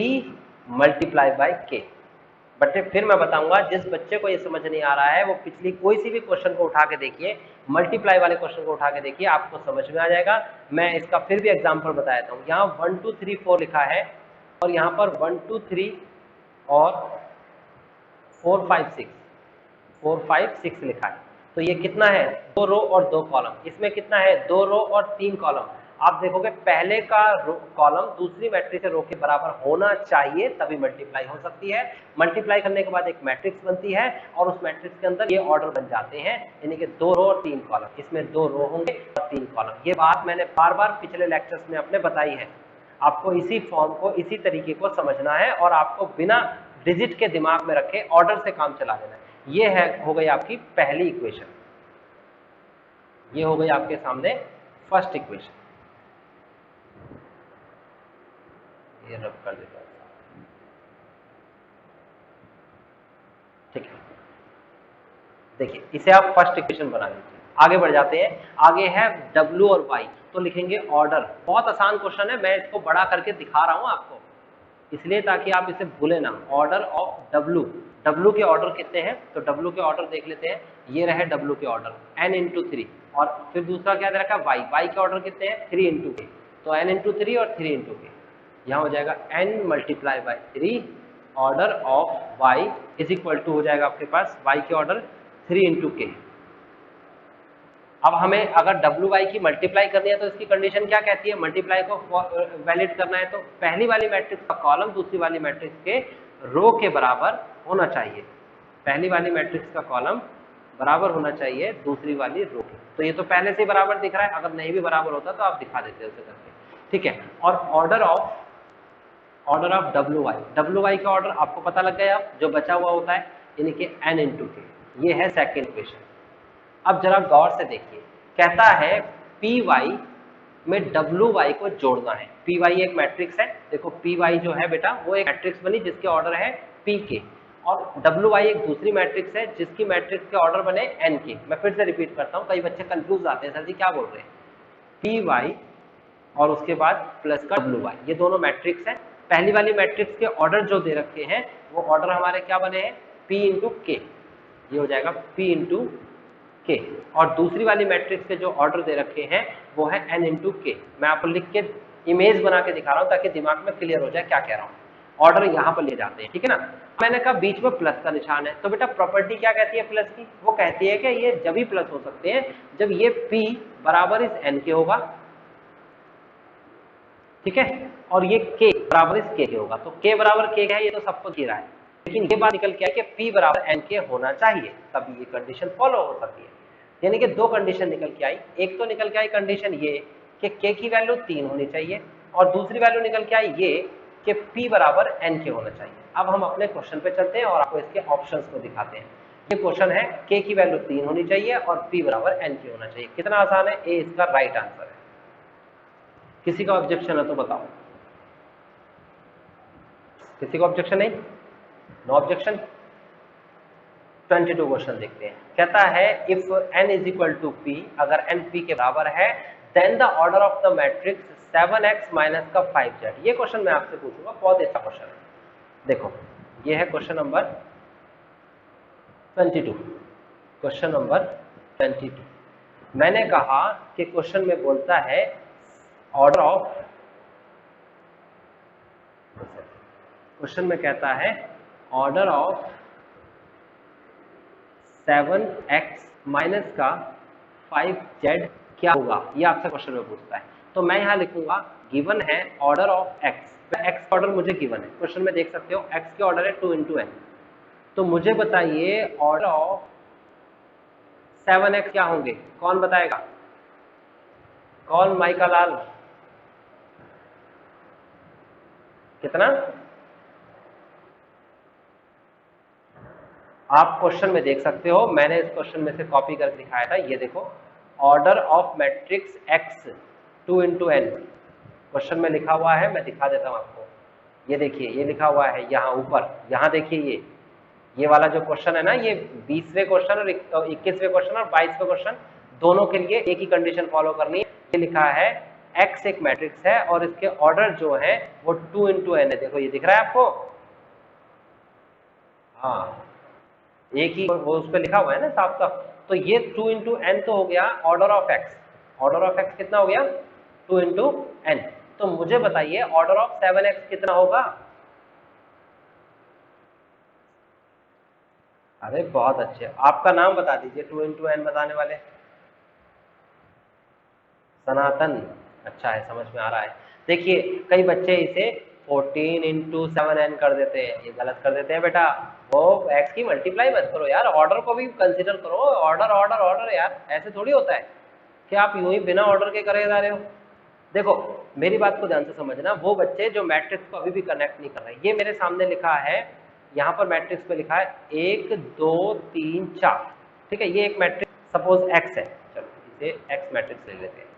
multiply by K। But फिर मैं बताऊंगा, जिस बच्चे को ये समझ नहीं आ रहा है वो पिछली कोई सी भी क्वेश्चन को उठा के देखिए, मल्टीप्लाई वाले क्वेश्चन को उठा के देखिए, आपको समझ में आ जाएगा। मैं इसका फिर भी एग्जांपल बता देता हूँ। यहाँ 1 2 3 4 लिखा है और यहाँ पर 1 2 3 और 4 5 6 लिखा है। तो ये कितना है, 2 रो और 2 कॉलम। इसमें कितना है, 2 रो और 3 कॉलम। आप देखोगे पहले का कॉलम दूसरी मैट्रिक्स रो के बराबर होना चाहिए, तभी मल्टीप्लाई हो सकती है। मल्टीप्लाई करने के बाद एक मैट्रिक्स बनती है और उस मैट्रिक्स के अंदर ये ऑर्डर बन जाते हैं, यानी कि 2 रो और 3 कॉलम। इसमें 2 रो होंगे और 3 कॉलम। ये बात मैंने बार बार पिछले लेक्चर्स में अपने बताई है। आपको इसी फॉर्म को, इसी तरीके को समझना है और आपको बिना डिजिट के दिमाग में रखे ऑर्डर से काम चला देना है। ये है, हो गई आपकी पहली इक्वेशन, ये हो गई आपके सामने फर्स्ट इक्वेशन, ये रब कर देता हूं, ठीक है। देखिए इसे आप फर्स्ट इक्वेशन बना लीजिए। आगे बढ़ जाते हैं, आगे है W और Y, तो लिखेंगे ऑर्डर। बहुत आसान क्वेश्चन है, मैं इसको बड़ा करके दिखा रहा हूं आपको इसलिए ताकि आप इसे भूले ना। ऑर्डर ऑफ W के ऑर्डर कितने हैं, तो W के ऑर्डर देख लेते हैं। ये रहे W के ऑर्डर n × 3, और फिर दूसरा क्या दे रखा है Y के ऑर्डर कितने हैं 3 × k, तो n × 3 और 3 × k, यहाँ हो जाएगा n × 3 order of y is equal to हो जाएगा आपके पास y के ऑर्डर 3 × k। अब हमें अगर WY की मल्टीप्लाई करनी है तो इसकी कंडीशन क्या कहती है, मल्टीप्लाई को वैलिड करना है तो पहली वाली मैट्रिक्स का कॉलम दूसरी वाली मैट्रिक्स के रो के बराबर होना चाहिए। पहली वाली मैट्रिक्स का कॉलम बराबर होना चाहिए दूसरी वाली रो के। तो ये तो पहले से बराबर दिख रहा है, अगर नहीं भी बराबर होता तो आप दिखा देते उसे करके, ठीक है। और ऑर्डर ऑफ WY का ऑर्डर आपको पता लग गया, जो बचा हुआ होता है यानी कि n × k, ये है सेकेंड इक्वेशन। अब जरा गौर से देखिए, कहता है PY में WY को जोड़ना है। PY एक मैट्रिक्स है, देखो PY जो है बेटा वो एक मैट्रिक्स बनी जिसके ऑर्डर है PK, और WY एक दूसरी मैट्रिक्स है जिसकी मैट्रिक्स के ऑर्डर बने NK। मैं फिर से रिपीट करता हूँ, कई बच्चे कंफ्यूज आते हैं, सर जी क्या बोल रहे हैं। PY और उसके बाद प्लस का WY, ये दोनों मैट्रिक्स है। पहली वाली मैट्रिक्स के ऑर्डर जो दे रखे हैं वो ऑर्डर हमारे क्या बने हैं P × K, ये हो जाएगा P × K, और दूसरी वाली मैट्रिक्स के जो ऑर्डर दे रखे हैं वो है n × K। मैं आपको लिख के इमेज बना के दिखा रहा हूँ ताकि दिमाग में क्लियर हो जाए क्या कह रहा हूँ। ऑर्डर यहाँ पर ले जाते हैं, ठीक है ना। मैंने कहा बीच में प्लस का निशान है, तो बेटा प्रॉपर्टी क्या कहती है प्लस की, वो कहती है कि ये जब ही प्लस हो सकते हैं जब ये P बराबर इस n के होगा, ठीक है, और ये K बराबर इस K के होगा। तो K बराबर K है, ये तो सबको दिख रहा है, लेकिन ये बात निकल के आई कि P बराबर NK होना चाहिए, तभी ये कंडीशन फॉलो हो सकती है। यानी कि दो कंडीशन निकल के आई, एक तो निकल के आई कंडीशन ये कि K की वैल्यू 3 होनी चाहिए, और दूसरी वैल्यू निकल के आई ये कि P बराबर NK होना चाहिए। अब हम अपने क्वेश्चन पे चलते हैं और आपको इसके ऑप्शंस को दिखाते हैं। ये क्वेश्चन है K की वैल्यू 3 होनी चाहिए और P बराबर NK होना चाहिए। कितना आसान है, ए इसका राइट आंसर है। किसी का ऑब्जेक्शन है तो बताओ, किसी का ऑब्जेक्शन नहीं, नो ऑब्जेक्शन। 22 क्वेश्चन देखते हैं, कहता है इफ n = p, अगर n p के बराबर है then the order of the matrix 7x - का 5z। ये क्वेश्चन मैं आपसे पूछूंगा, बहुत अच्छा क्वेश्चन है। देखो ये है क्वेश्चन नंबर 22, क्वेश्चन नंबर 22। मैंने कहा कि क्वेश्चन में बोलता है ऑर्डर ऑफ, क्वेश्चन में कहता है ऑर्डर ऑफ 7x - का 5z क्या होगा, ये आपसे क्वेश्चन में पूछता है। तो मैं यहाँ लिखूंगा गिवन है ऑर्डर ऑफ x, x का ऑर्डर मुझे गिवन है, क्वेश्चन में देख सकते हो x के ऑर्डर है 2 × n। तो मुझे बताइए ऑर्डर ऑफ 7x क्या होंगे, कौन बताएगा, कौन माइका लाल, कितना। आप क्वेश्चन में देख सकते हो, मैंने इस क्वेश्चन में से कॉपी करके दिखाया था, ये देखो order of matrix x 2 × n question में लिखा हुआ है, मैं दिखा देता हूं आपको। ये देखिए ये लिखा हुआ है यहाँ ऊपर, यहाँ देखिए ये वाला जो क्वेश्चन है ना, ये 20वें क्वेश्चन और 21वें क्वेश्चन और 22वें क्वेश्चन दोनों के लिए एक ही कंडीशन फॉलो करनी है। ये लिखा है x एक मैट्रिक्स है और इसके ऑर्डर जो है वो 2 × n है। देखो ये दिख रहा है आपको, हाँ एक ही वो उस पर लिखा हुआ है ना साफ साफ। तो ये 2 × n तो हो गया order of x, order of x कितना हो गया 2 × n। तो मुझे बताइए ऑर्डर ऑफ 7x कितना होगा। अरे बहुत अच्छे, आपका नाम बता दीजिए 2 × n बताने वाले। सनातन, अच्छा है, समझ में आ रहा है। देखिए कई बच्चे इसे 14 × 7n कर देते हैं, ये गलत कर देते हैं बेटा। वो x की मल्टीप्लाई मत करो यार, ऑर्डर को भी कंसीडर करो। ऑर्डर ऑर्डर ऑर्डर यार, ऐसे थोड़ी होता है कि आप यूं ही बिना ऑर्डर के करे जा रहे हो। देखो मेरी बात को ध्यान से समझना, वो बच्चे जो मैट्रिक्स को अभी भी कनेक्ट नहीं कर रहे, ये मेरे सामने लिखा है, यहाँ पर मैट्रिक्स पे लिखा है 1 2 3 4, ठीक है। ये एक मैट्रिक्स सपोज x है, चलो इसे x मैट्रिक्स ले लेते हैं।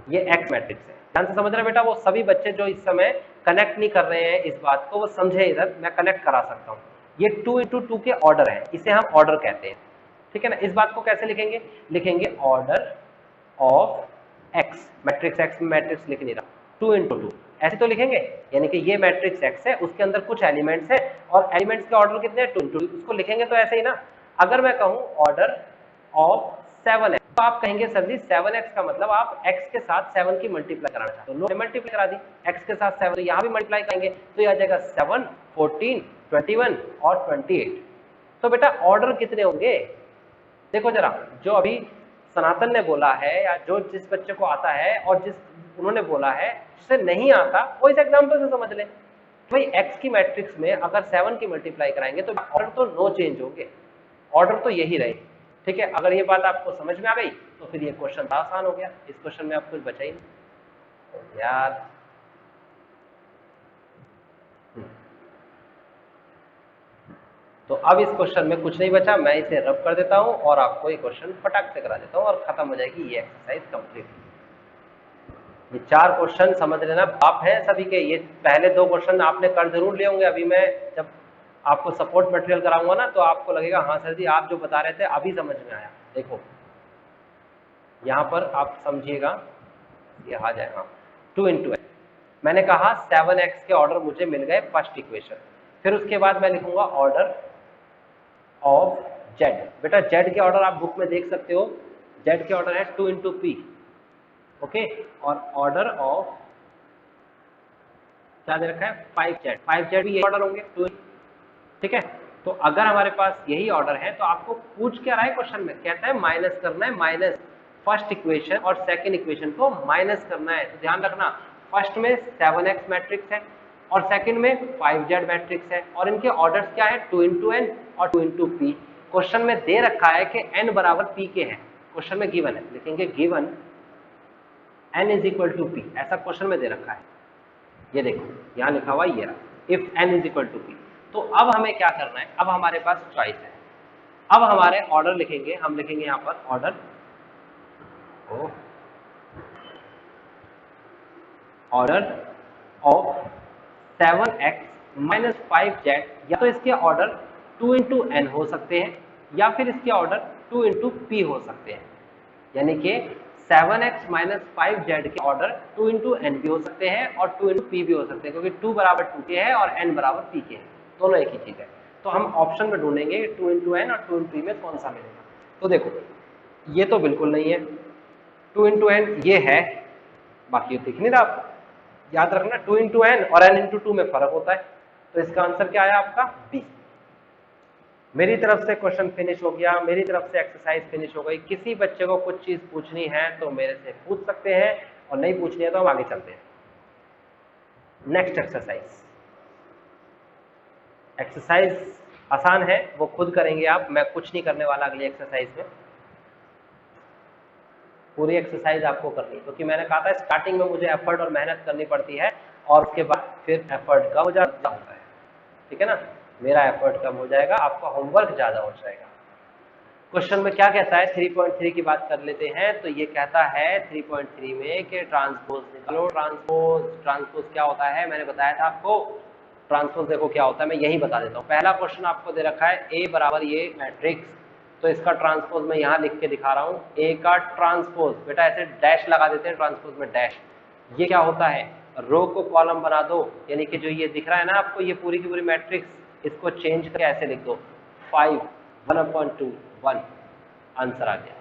ये एक्स मैट्रिक्स है। ध्यान से समझ रहे बेटा, वो सभी बच्चे जो इस समय कनेक्ट नहीं कर रहे हैं इस बात को, वो समझे, इधर मैं कनेक्ट करा सकता हूँ। ये 2 × 2 के ऑर्डर है, इसे हम ऑर्डर कहते हैं, ठीक है ना। इस बात को कैसे लिखेंगे, लिखेंगे order of x, matrix x में मैट्रिक्स लिख नहीं रहा, 2 × 2 ऐसे तो लिखेंगे, यानी कि ये मैट्रिक्स एक्स है, उसके अंदर कुछ एलिमेंट्स है और एलिमेंट्स के ऑर्डर कितने हैं, 2 × 2, उसको लिखेंगे तो ऐसे ही ना। अगर मैं कहूँ ऑर्डर ऑफ 7x, तो आप कहेंगे सर जी 7x का मतलब आप x के साथ 7 की मल्टीप्लाई कराना चाहते हो, तो मल्टीप्लाई करा दी x के साथ 7, तो यहाँ भी मल्टीप्लाई करेंगे तो ये आ जाएगा 7, 14, 21 और 28। तो बेटा ऑर्डर कितने होंगे, देखो जरा, जो अभी सनातन ने बोला है या जो जिस बच्चे को आता है और जिस उन्होंने बोला है, जिसे नहीं आता वो इस एग्जाम्पल से समझ ले। भाई x की मैट्रिक्स में अगर 7 की मल्टीप्लाई कराएंगे तो ऑर्डर तो नो चेंज होंगे, ऑर्डर तो यही रहे, ठीक है। अगर ये बात आपको समझ में आ गई तो फिर ये क्वेश्चन आसान हो गया, इस क्वेश्चन में आप कुछ बचा ही नहीं यार। तो अब इस क्वेश्चन में कुछ नहीं बचा, मैं इसे रब कर देता हूं और आपको ये क्वेश्चन फटाक से करा देता हूं और खत्म हो जाएगी ये एक्सरसाइज कंप्लीट। ये 4 क्वेश्चन समझ लेना, आप हैं सभी के, ये पहले 2 क्वेश्चन आपने कर जरूर लिए होंगे। अभी मैं जब आपको सपोर्ट मटेरियल कराऊंगा ना तो आपको लगेगा हाँ सर जी आप जो बता रहे थे अभी समझ में आया। देखो यहाँ पर आप समझिएगा, ये आ जाए, हाँ 2 × x, मैंने कहा 7x के ऑर्डर मुझे मिल गए फर्स्ट इक्वेशन, फिर उसके बाद मैं लिखूंगा ऑर्डर ऑफ z। बेटा z के ऑर्डर आप बुक में देख सकते हो, z के ऑर्डर है 2 × p, ओके, और ऑर्डर ऑफ क्या दे रखा है 5z, 5z भी ये ऑर्डर होंगे 2, ठीक है। तो अगर हमारे पास यही ऑर्डर है तो आपको पूछ क्या रहा है क्वेश्चन में, कहता है माइनस करना है, माइनस फर्स्ट इक्वेशन और सेकंड इक्वेशन को माइनस करना है। तो ध्यान रखना फर्स्ट में 7x मैट्रिक्स है और सेकंड में 5z मैट्रिक्स है और इनके ऑर्डर्स क्या है 2 × n और 2 × p। क्वेश्चन में दे रखा है कि n बराबर p के है, क्वेश्चन में गिवन है, लिखेंगे गिवन n = p, ऐसा क्वेश्चन में दे रखा है। ये देखो यहाँ लिखा हुआ ये रहा, इफ n = p। तो अब हमें क्या करना है, अब हमारे पास चॉइस है, अब हमारे ऑर्डर लिखेंगे, हम लिखेंगे यहाँ पर ऑर्डर ऑफ 7x - 5z, या तो इसके ऑर्डर 2 × n हो सकते हैं या फिर इसके ऑर्डर 2 × p हो सकते हैं, यानी कि 7x - 5z के ऑर्डर 2 × n भी हो सकते हैं और 2 × p भी हो सकते हैं, क्योंकि 2 बराबर 2 के है और n बराबर p के है, दोनों एक ही चीज है। तो हम ऑप्शन में ढूंढेंगे 2 × n और 2 × p में कौन सा मिलेगा। तो देखो ये तो बिल्कुल नहीं है, 2 × n ये है, बाकी दिख नहीं रहा आपको, याद रखना 2 × n और n × 2 में फर्क होता है। तो इसका आंसर क्या आया आपका बी। मेरी तरफ से क्वेश्चन फिनिश हो गया, मेरी तरफ से एक्सरसाइज फिनिश हो गई। किसी बच्चे को कुछ चीज पूछनी है तो मेरे से पूछ सकते हैं और नहीं पूछनी है तो हम आगे चलते हैं। नेक्स्ट एक्सरसाइज, एक्सरसाइज आसान है, वो खुद करेंगे आप, मैं कुछ नहीं करने वाला अगली एक्सरसाइज में, पूरी एक्सरसाइज आपको करनी, क्योंकि मैंने कहा था स्टार्टिंग में मुझे एफर्ट और मेहनत करनी पड़ती है और उसके बाद फिर एफर्ट कम हो जाता है, ठीक है ना, मेरा एफर्ट कम हो जाएगा, आपका होमवर्क ज्यादा हो जाएगा। क्वेश्चन में क्या कहता है, 3.3 की बात कर लेते हैं। तो ये कहता है 3.3 में कि ट्रांसपोज निकालो। ट्रांसपोज क्या होता है, मैंने बताया था आपको, ट्रांसपोज देखो क्या होता है, मैं यही बता देता हूँ। पहला क्वेश्चन आपको दे रखा है ए बराबर ये मैट्रिक्स, तो इसका ट्रांसपोज मैं यहाँ लिख के दिखा रहा हूँ, ए का ट्रांसपोज, बेटा ऐसे डैश लगा देते हैं ट्रांसपोज में डैश। ये क्या होता है, रो को कॉलम बना दो, यानी कि जो ये दिख रहा है ना आपको, ये पूरी की पूरी मैट्रिक्स, इसको चेंज करके ऐसे लिख दो 5 1/2 1, आंसर आ गया।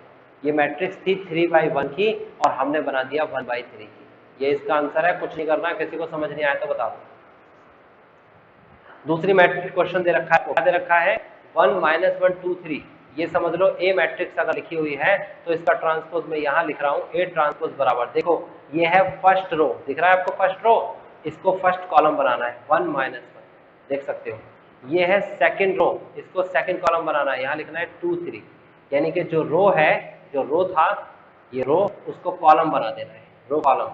ये मैट्रिक्स थी 3/1 की और हमने बना दिया 1/3 की। ये इसका आंसर है, कुछ नहीं करना। किसी को समझ नहीं आया तो बताओ। दूसरी मैट्रिक्स क्वेश्चन दे रखा है, क्या दे रखा है 1 - 1 2 3। ये समझ लो ए मैट्रिक्स अगर लिखी हुई है तो इसका ट्रांसपोज मैं यहाँ लिख रहा हूँ, ए ट्रांसपोज बराबर, देखो ये है फर्स्ट रो, दिख रहा है आपको फर्स्ट रो, इसको फर्स्ट कॉलम बनाना है 1 - 1, देख सकते हो। ये है सेकंड रो, इसको सेकंड कॉलम बनाना है, यहाँ लिखना है 2 3, यानी कि जो रो है, जो रो था ये रो, उसको कॉलम बना देना है, रो कॉलम,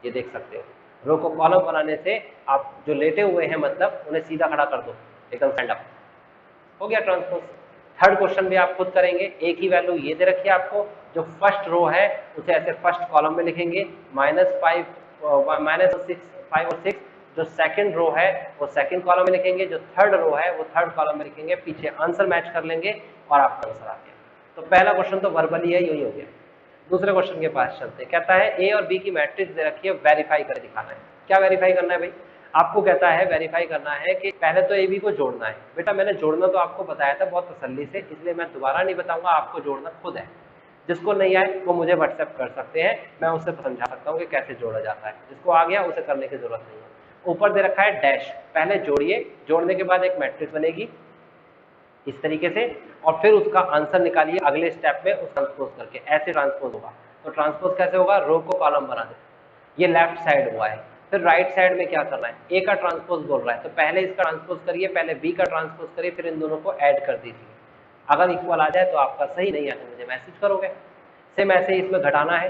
ये देख सकते हो। रो को कॉलम बनाने से आप जो लेटे हुए हैं मतलब उन्हें सीधा खड़ा कर दो, एकदम स्टैंड अप, हो गया ट्रांसपोज। थर्ड क्वेश्चन भी आप खुद करेंगे, एक ही वैल्यू ये दे रखी है आपको जो फर्स्ट रो है उसे ऐसे फर्स्ट कॉलम में लिखेंगे, -5 -6 5 और 6। जो सेकंड रो है वो सेकंड कॉलम में लिखेंगे, जो थर्ड रो है वो थर्ड कॉलम में लिखेंगे, पीछे आंसर मैच कर लेंगे और आपका आंसर आ गया। तो पहला क्वेश्चन तो वर्बली है, यही हो गया। दूसरे क्वेश्चन के पास चलते हैं। कहता है ए और बी की मैट्रिक्स दे रखी है, वेरीफाई कर दिखाना है। क्या वेरीफाई करना है भाई? आपको कहता है वेरीफाई करना है कि पहले तो ए बी को जोड़ना है। बेटा मैंने जोड़ना तो आपको बताया था बहुत तसल्ली से, इसलिए मैं दोबारा नहीं बताऊंगा, आपको जोड़ना खुद है। जिसको नहीं आए वो मुझे व्हाट्सएप कर सकते हैं, मैं उससे समझा सकता हूँ कि कैसे जोड़ा जाता है। जिसको आ गया उसे करने की जरूरत नहीं है। ऊपर दे रखा है डैश, पहले जोड़िए, जोड़ने के बाद एक मैट्रिक्स बनेगी इस तरीके से, और फिर उसका आंसर निकालिए अगले स्टेप में उस ट्रांसपोज करके, ऐसे ट्रांसपोज होगा। तो ट्रांसपोज कैसे होगा? रो को कॉलम बना दे, ये लेफ्ट साइड हुआ है। फिर राइट साइड में क्या करना है? ए का ट्रांसपोज बोल रहा है तो पहले इसका ट्रांसपोज करिए, पहले बी का ट्रांसपोज करिए, फिर इन दोनों को ऐड कर दीजिए। अगर इक्वल आ जाए तो आपका सही, नहीं आए तो मुझे मैसेज करोगे। सेम ऐसे ही इसमें घटाना है,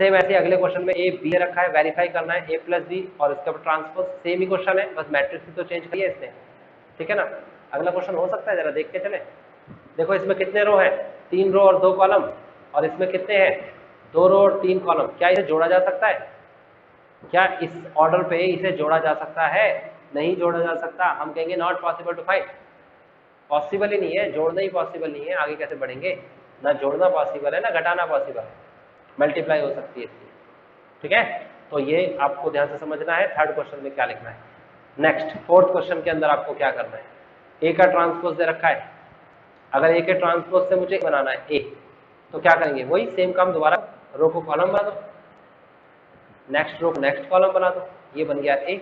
सेम ऐसे अगले क्वेश्चन में ए बी रखा है, वेरीफाई करना है ए प्लस बी और इसका ट्रांसपोज, सेम ही क्वेश्चन है, बस मैट्रिक्स तो चेंज करिए इसने, ठीक है ना। अगला क्वेश्चन हो सकता है, जरा देख के चले। देखो इसमें कितने रो है? 3 रो और 2 कॉलम, और इसमें कितने हैं? 2 रो और 3 कॉलम। क्या इसे जोड़ा जा सकता है? क्या इस ऑर्डर पे इसे जोड़ा जा सकता है? नहीं जोड़ा जा सकता। हम कहेंगे not possible to find, possible ही नहीं है, जोड़ना ही पॉसिबल नहीं है, आगे कैसे बढ़ेंगे? ना जोड़ना पॉसिबल है ना घटाना पॉसिबल है, मल्टीप्लाई हो सकती है इसकी, ठीक है। तो ये आपको ध्यान से समझना है थर्ड क्वेश्चन में क्या लिखना है। नेक्स्ट फोर्थ क्वेश्चन के अंदर आपको क्या करना है? ए का ट्रांसपोज दे रखा है, अगर ए के ट्रांसपोज से मुझे बनाना है ए, तो क्या करेंगे? वही सेम काम दोबारा, रो को कॉलम बना दो, नेक्स्ट रो को नेक्स्ट कॉलम बना दो, ये बन गया ए।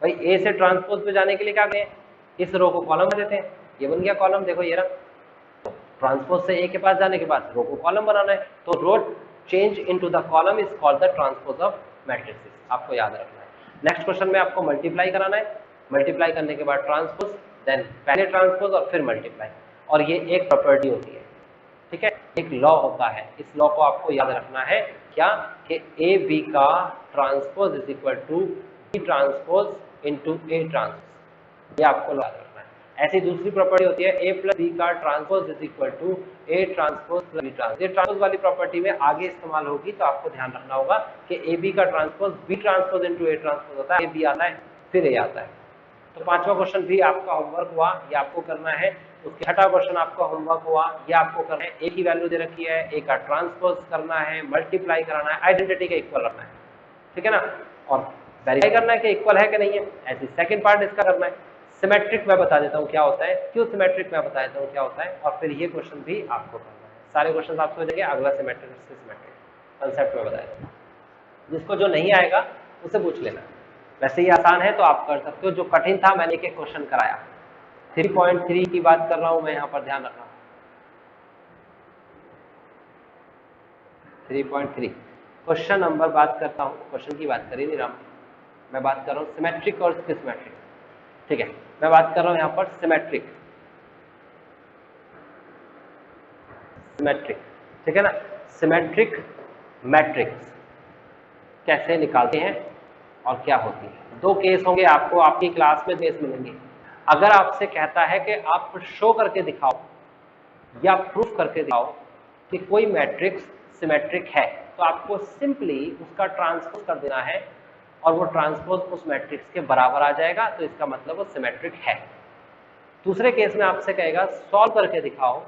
भाई ए से ट्रांसपोज पे जाने के लिए क्या करें? इस रो को कॉलम में देते हैं, ये बन गया कॉलम, देखो ये रहा। ट्रांसपोज से ए के पास जाने के बाद रो को कॉलम बनाना है, तो row change into the column is called the transpose of matrix, आपको याद रखना है। नेक्स्ट क्वेश्चन में आपको मल्टीप्लाई कराना है, मल्टीप्लाई करने के बाद ट्रांसपोज, देन पहले ट्रांसपोज और फिर मल्टीप्लाई, और ये एक प्रॉपर्टी होती है, ठीक है, एक लॉ होता है। इस लॉ को आपको याद रखना है, क्या कि ए बी का transpose is equal to B transpose into A transpose, ये आपको याद रखना है। ऐसी दूसरी प्रॉपर्टी होती है ए प्लस बी का transpose is equal to A transpose plus B transpose. ये ट्रांसपोज वाली प्रॉपर्टी में आगे इस्तेमाल होगी, तो आपको ध्यान रखना होगा कि ए बी का transpose B transpose into A transpose होता है, ए बी आता है फिर ए आता है। तो पांचवा क्वेश्चन भी आपका होमवर्क हुआ, ये आपको करना है। उसके छठा क्वेश्चन आपका होमवर्क हुआ, ये आपको करना है। ए की वैल्यू दे रखी है, ए का ट्रांसपोज करना है, मल्टीप्लाई कराना है, आइडेंटिटी के इक्वल रखना है, ठीक है ना, और वेरीफाई करना है कि इक्वल है कि नहीं है। ऐसे सेकंड पार्ट इसका करना है। सिमेट्रिक मैं बता देता हूँ क्या होता है, क्यों सिमेट्रिक मैं बता देता हूँ क्या होता है, और फिर ये क्वेश्चन भी आपको करना है। सारे क्वेश्चन आप समझेंगे, अगला सिमेट्रिक से सिमेट्रिक कंसेप्ट में बताया। जिसको जो नहीं आएगा उसे पूछ लेना, वैसे ही आसान है तो आप कर सकते हो। जो कठिन था मैंने एक क्वेश्चन कराया, 3.3 की बात कर रहा हूं मैं यहाँ पर, ध्यान रखना। 3.3 क्वेश्चन नंबर बात करता हूँ, क्वेश्चन की बात करी नहीं राम, मैं बात कर रहा हूँ सिमेट्रिक और सिमेट्रिक, ठीक है। मैं बात कर रहा हूँ यहाँ पर सिमेट्रिक, सिमेट्रिक, ठीक है ना। सिमेट्रिक मैट्रिक्स कैसे निकालते हैं और क्या होती है। दो केस होंगे आपको, आपकी क्लास में केस मिलेंगे। अगर आपसे कहता है कि आप शो करके दिखाओ या प्रूफ करके दिखाओ कि कोई मैट्रिक्स सिमेट्रिक है, तो आपको सिंपली उसका ट्रांसपोज कर देना है और वो ट्रांसपोज उस मैट्रिक्स के बराबर आ जाएगा, तो इसका मतलब वो सिमेट्रिक है। दूसरे केस में आपसे कहेगा सॉल्व करके दिखाओ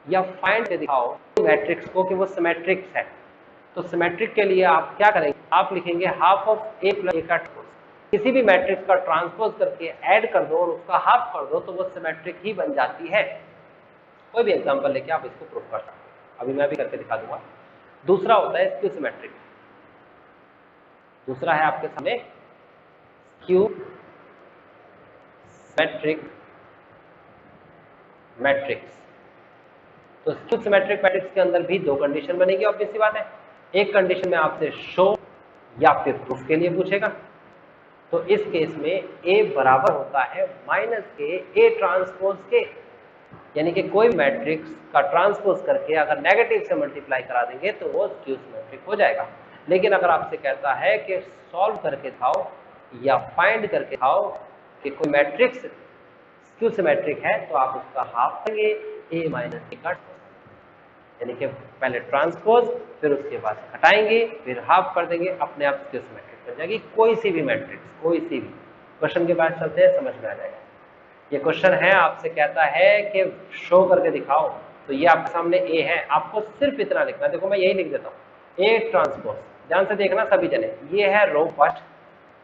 या फाइंड करके दिखाओ मैट्रिक्स को कि वो सिमेट्रिक्स है, तो सिमेट्रिक के लिए आप क्या करेंगे? आप लिखेंगे हाफ ऑफ ए प्लस ए का ट्रांसपोज, किसी भी मैट्रिक्स का ट्रांसपोज करके ऐड कर दो और उसका हाफ कर दो, तो वो सिमेट्रिक ही बन जाती है। कोई भी एग्जांपल लेके आप इसको प्रूफ कर सकते हो, अभी मैं भी करके दिखा दूंगा। दूसरा होता है स्क्यू सिमेट्रिक, दूसरा है आपके सामने स्क्यू सिमेट्रिक मैट्रिक्स। तो स्क्यू सिमेट्रिक मैट्रिक्स के अंदर भी दो कंडीशन बनेगी, ऑब्वियस सी बात है। एक कंडीशन में आपसे शो या फिर प्रूफ के लिए पूछेगा, तो इस केस में ए बराबर होता है माइनस के ए ट्रांसपोज के, यानी कि कोई मैट्रिक्स का ट्रांसपोज करके अगर नेगेटिव से मल्टीप्लाई करा देंगे तो वो स्क्यू सिमेट्रिक हो जाएगा। लेकिन अगर आपसे कहता है कि सॉल्व करके दिखाओ या फाइंड करके दिखाओ कि कोई मैट्रिक्स स्क्यू सिमेट्रिक है, तो आप उसका हाफ करेंगे ए माइनस ए का, यानी कि पहले ट्रांसपोज, फिर उसके बाद हटाएंगे, फिर हाफ कर देंगे, अपने आप स्क्यू सिमेट्रिक बन जाएगी कोई सी भी मैट्रिक्स, कोई सी भी। क्वेश्चन के बाद चलते हैं, समझ में आ जाएगा। ये क्वेश्चन है, आपसे कहता है कि शो करके दिखाओ। तो ये आपके सामने ए है, आपको सिर्फ इतना लिखना है। देखो मैं यही लिख देता हूँ, ए ट्रांसपोज, ध्यान से देखना सभी जने। ये है रो फर्स्ट,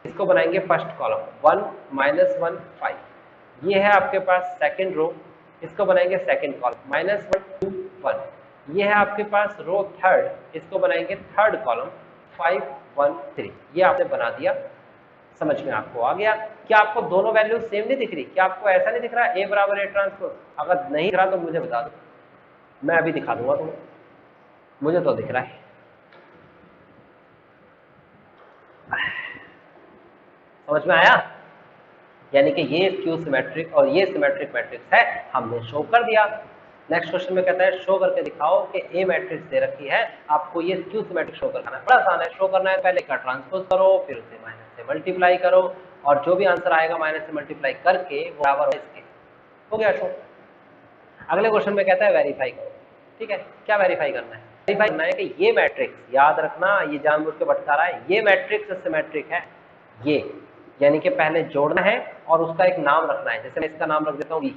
इसको बनाएंगे फर्स्ट कॉलम 1 -1 5। ये है आपके पास सेकंड रो, इसको बनाएंगे सेकंड कॉलम -1 2 1। ये है आपके पास रो थर्ड, इसको बनाएंगे थर्ड कॉलम 5 1 3। ये आपने बना दिया, समझ में आपको आ गया। क्या आपको दोनों वैल्यू सेम नहीं दिख रही? क्या आपको ऐसा नहीं दिख रहा ए बराबर ए ट्रांसपोज? अगर नहीं दिख रहा तो मुझे बता दो, मैं अभी दिखा दूंगा तुम्हें। मुझे तो दिख रहा है। समझ में आया? यानी कि ये स्क्यू सिमेट्रिक और ये सिमेट्रिक मैट्रिक्स है, हमने शो कर दिया। नेक्स्ट क्वेश्चन में कहता है शो करके दिखाओ कि ए मैट्रिक्स दे रखी है, आपको ये स्क्यू सिमेट्रिक शो करना है। बड़ा आसान है, शो करना है पहले का ट्रांसपोज करो, फिर उसे माइनस से मल्टीप्लाई करो, और जो भी आंसर आएगा माइनस से मल्टीप्लाई करके वो बराबर हो इसके। हो गया शो। अगले क्वेश्चन में कहता है वेरीफाई करो। ठीक है, क्या वेरीफाई करना है? वेरीफाई करना है कि ये मैट्रिक्स, याद रखना ये जानबूझ के भटका रहा है, ये मैट्रिक्स सिमेट्रिक है। ये यानी कि पहले जोड़ना है और उसका एक नाम रखना है। जैसे मैं इसका नाम रख देता हूँ बी,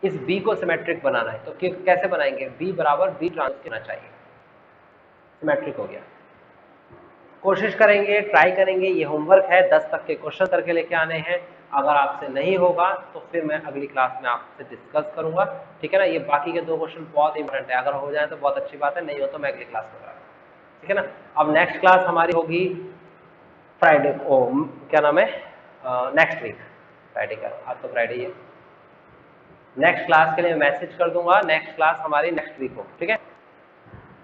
इस बी को सिमेट्रिक बनाना है। तो कैसे बनाएंगे? बी बराबर बी ट्रांसपोज होना चाहिए, सिमेट्रिक हो गया। कोशिश करेंगे, ट्राई करेंगे, ये होमवर्क है, 10 तक के क्वेश्चन करके लेके आने हैं। अगर आपसे नहीं होगा तो फिर मैं अगली क्लास में आपसे डिस्कस करूंगा, ठीक है ना। ये बाकी के 2 क्वेश्चन बहुत इंपॉर्टेंट है, अगर हो जाए तो बहुत अच्छी बात है, नहीं हो तो मैं अगली क्लास में कराऊंगा, ठीक है ना। अब नेक्स्ट क्लास हमारी होगी फ्राइडे को, क्या नाम है, नेक्स्ट वीक फ्राइडे का, आज तो फ्राइडे है। नेक्स्ट क्लास के लिए मैसेज कर दूंगा, नेक्स्ट क्लास हमारी नेक्स्ट वीक हो, ठीक है।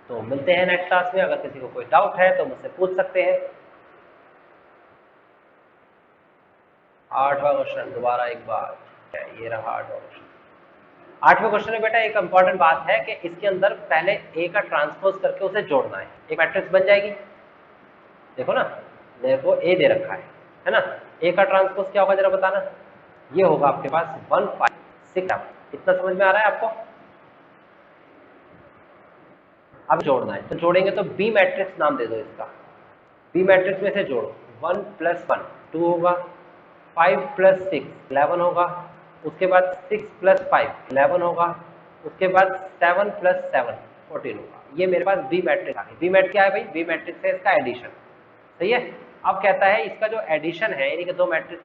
तो मिलते हैं नेक्स्ट क्लास में। अगर किसी को कोई डाउट है तो मुझसे पूछ सकते हैं। 8वां क्वेश्चन दोबारा एक बार, ये रहा 8वां क्वेश्चन। 8वें क्वेश्चन में बेटा एक इंपॉर्टेंट बात है कि इसके अंदर पहले ए का ट्रांसपोज करके उसे जोड़ना है, एक मैट्रिक्स बन जाएगी। देखो ना, मेरे को ए दे रखा है ना। ए का ट्रांसपोज क्या होगा जरा बताना? ये होगा आपके पास 1 5 6 7। इतना समझ में आ रहा है आपको? अब जोड़ना है तो जोड़ेंगे, तो बी मैट्रिक्स नाम दे दो इसका। बी मैट्रिक्स में से जोड़ो, 1 + 1 2 होगा, 5 + 6 11 होगा, उसके बाद 6 + 5 11 होगा, उसके बाद 7 + 7 14 होगा। ये मेरे पास बी मैट्रिक्स आ गई। बी मैट्रिक्स क्या है भाई? बी मैट्रिक्स है इसका एडिशन, सही है। अब कहता है इसका जो एडिशन है, यानी कि 2 मैट्रिक्स